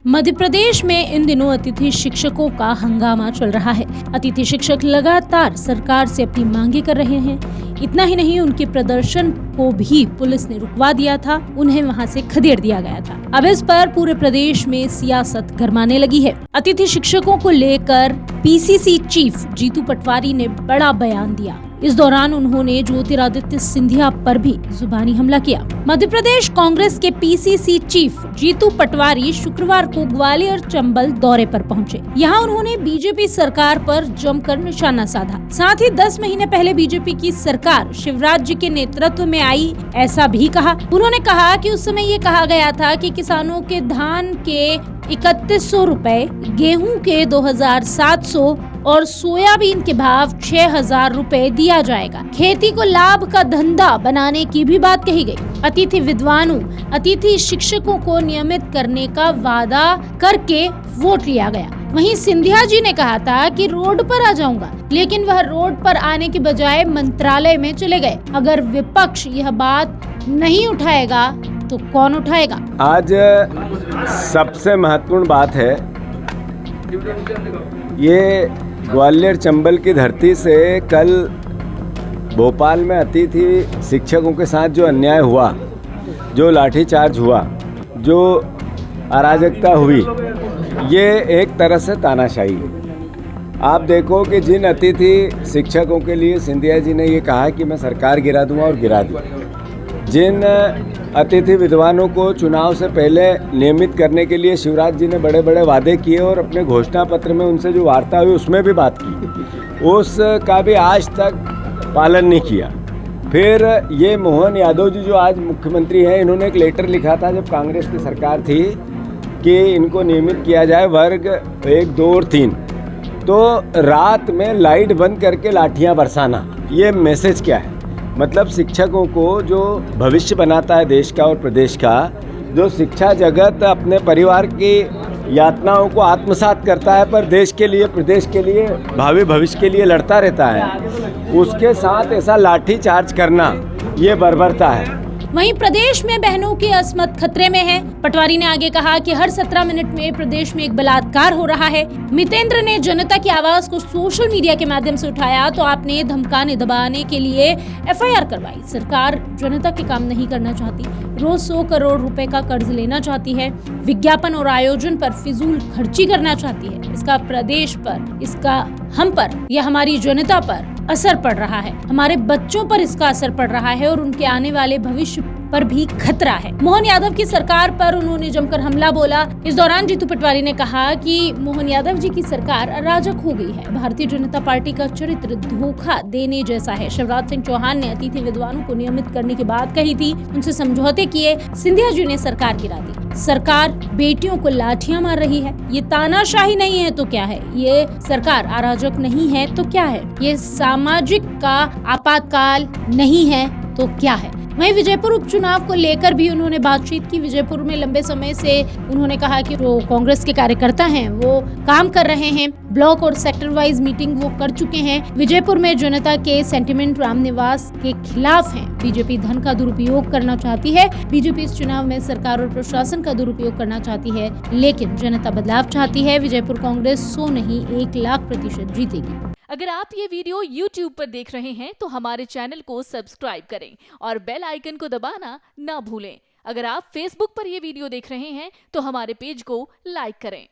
मध्य प्रदेश में इन दिनों अतिथि शिक्षकों का हंगामा चल रहा है। अतिथि शिक्षक लगातार सरकार से अपनी मांगे कर रहे हैं। इतना ही नहीं, उनके प्रदर्शन को भी पुलिस ने रुकवा दिया था, उन्हें वहां से खदेड़ दिया गया था। अब इस पर पूरे प्रदेश में सियासत गरमाने लगी है। अतिथि शिक्षकों को लेकर पीसीसी चीफ जीतू पटवारी ने बड़ा बयान दिया। इस दौरान उन्होंने ज्योतिरादित्य सिंधिया पर भी जुबानी हमला किया। मध्य प्रदेश कांग्रेस के पीसीसी चीफ जीतू पटवारी शुक्रवार को ग्वालियर चंबल दौरे पर पहुंचे। यहां उन्होंने बीजेपी सरकार पर जमकर निशाना साधा। साथ ही 10 महीने पहले बीजेपी की सरकार शिवराज जी के नेतृत्व में आई, ऐसा भी कहा। उन्होंने कहा कि उस समय ये कहा गया था कि किसानों के धान के 3100 रुपए, गेहूं के 2700 और सोयाबीन के भाव 6000 रुपए दिया जाएगा। खेती को लाभ का धंधा बनाने की भी बात कही गई। अतिथि विद्वानों, अतिथि शिक्षकों को नियमित करने का वादा करके वोट लिया गया। वहीं सिंधिया जी ने कहा था कि रोड पर आ जाऊंगा, लेकिन वह रोड पर आने के बजाय मंत्रालय में चले गए। अगर विपक्ष यह बात नहीं उठाएगा तो कौन उठाएगा? आज सबसे महत्वपूर्ण बात है, ये ग्वालियर चंबल की धरती से कल भोपाल में अतिथि शिक्षकों के साथ जो अन्याय हुआ, जो लाठीचार्ज हुआ, जो अराजकता हुई, ये एक तरह से तानाशाही है। आप देखो कि जिन अतिथि शिक्षकों के लिए सिंधिया जी ने ये कहा कि मैं सरकार गिरा दूंगा और गिरा दूँ, जिन अतिथि विद्वानों को चुनाव से पहले नियमित करने के लिए शिवराज जी ने बड़े बड़े वादे किए और अपने घोषणा पत्र में उनसे जो वार्ता हुई उसमें भी बात की, उसका भी आज तक पालन नहीं किया। फिर ये मोहन यादव जी जो आज मुख्यमंत्री हैं, इन्होंने एक लेटर लिखा था जब कांग्रेस की सरकार थी कि इनको नियमित किया जाए वर्ग 1, 2 और 3। तो रात में लाइट बंद करके लाठियाँ बरसाना, ये मैसेज क्या है? मतलब शिक्षकों को जो भविष्य बनाता है देश का और प्रदेश का, जो शिक्षा जगत अपने परिवार की यातनाओं को आत्मसात करता है पर देश के लिए, प्रदेश के लिए, भावी भविष्य के लिए लड़ता रहता है, उसके साथ ऐसा लाठी चार्ज करना ये बर्बरता है। वहीं प्रदेश में बहनों की अस्मत खतरे में है। पटवारी ने आगे कहा कि हर 17 मिनट में प्रदेश में एक बलात्कार हो रहा है। मितेंद्र ने जनता की आवाज को सोशल मीडिया के माध्यम से उठाया तो आपने धमकाने दबाने के लिए एफआईआर करवाई। सरकार जनता के काम नहीं करना चाहती, रोज 100 करोड़ रुपए का कर्ज लेना चाहती है, विज्ञापन और आयोजन पर फिजूल खर्ची करना चाहती है। इसका प्रदेश पर, इसका हम पर या हमारी जनता पर असर पड़ रहा है। हमारे बच्चों पर इसका असर पड़ रहा है और उनके आने वाले भविष्य पर भी खतरा है। मोहन यादव की सरकार पर उन्होंने जमकर हमला बोला। इस दौरान जीतू पटवारी ने कहा कि मोहन यादव जी की सरकार अराजक हो गई है। भारतीय जनता पार्टी का चरित्र धोखा देने जैसा है। शिवराज सिंह चौहान ने अतिथि विद्वानों को नियमित करने की बात कही थी, उनसे समझौते किए। सिंधिया जी ने सरकार गिरा दी। सरकार बेटियों को लाठियां मार रही है। ये तानाशाही नहीं है तो क्या है? ये सरकार अराजक नहीं है तो क्या है? ये सामाजिक का आपातकाल नहीं है तो क्या है? वहीं विजयपुर उपचुनाव को लेकर भी उन्होंने बातचीत की। विजयपुर में लंबे समय से उन्होंने कहा कि जो कांग्रेस के कार्यकर्ता हैं वो काम कर रहे हैं, ब्लॉक और सेक्टर वाइज मीटिंग वो कर चुके हैं। विजयपुर में जनता के सेंटिमेंट रामनिवास के खिलाफ हैं। बीजेपी धन का दुरुपयोग करना चाहती है। बीजेपी इस चुनाव में सरकार और प्रशासन का दुरुपयोग करना चाहती है, लेकिन जनता बदलाव चाहती है। विजयपुर कांग्रेस 100 नहीं 1,00,000% जीतेगी। अगर आप ये वीडियो YouTube पर देख रहे हैं तो हमारे चैनल को सब्सक्राइब करें और बेल आइकन को दबाना ना भूलें। अगर आप Facebook पर ये वीडियो देख रहे हैं तो हमारे पेज को लाइक करें।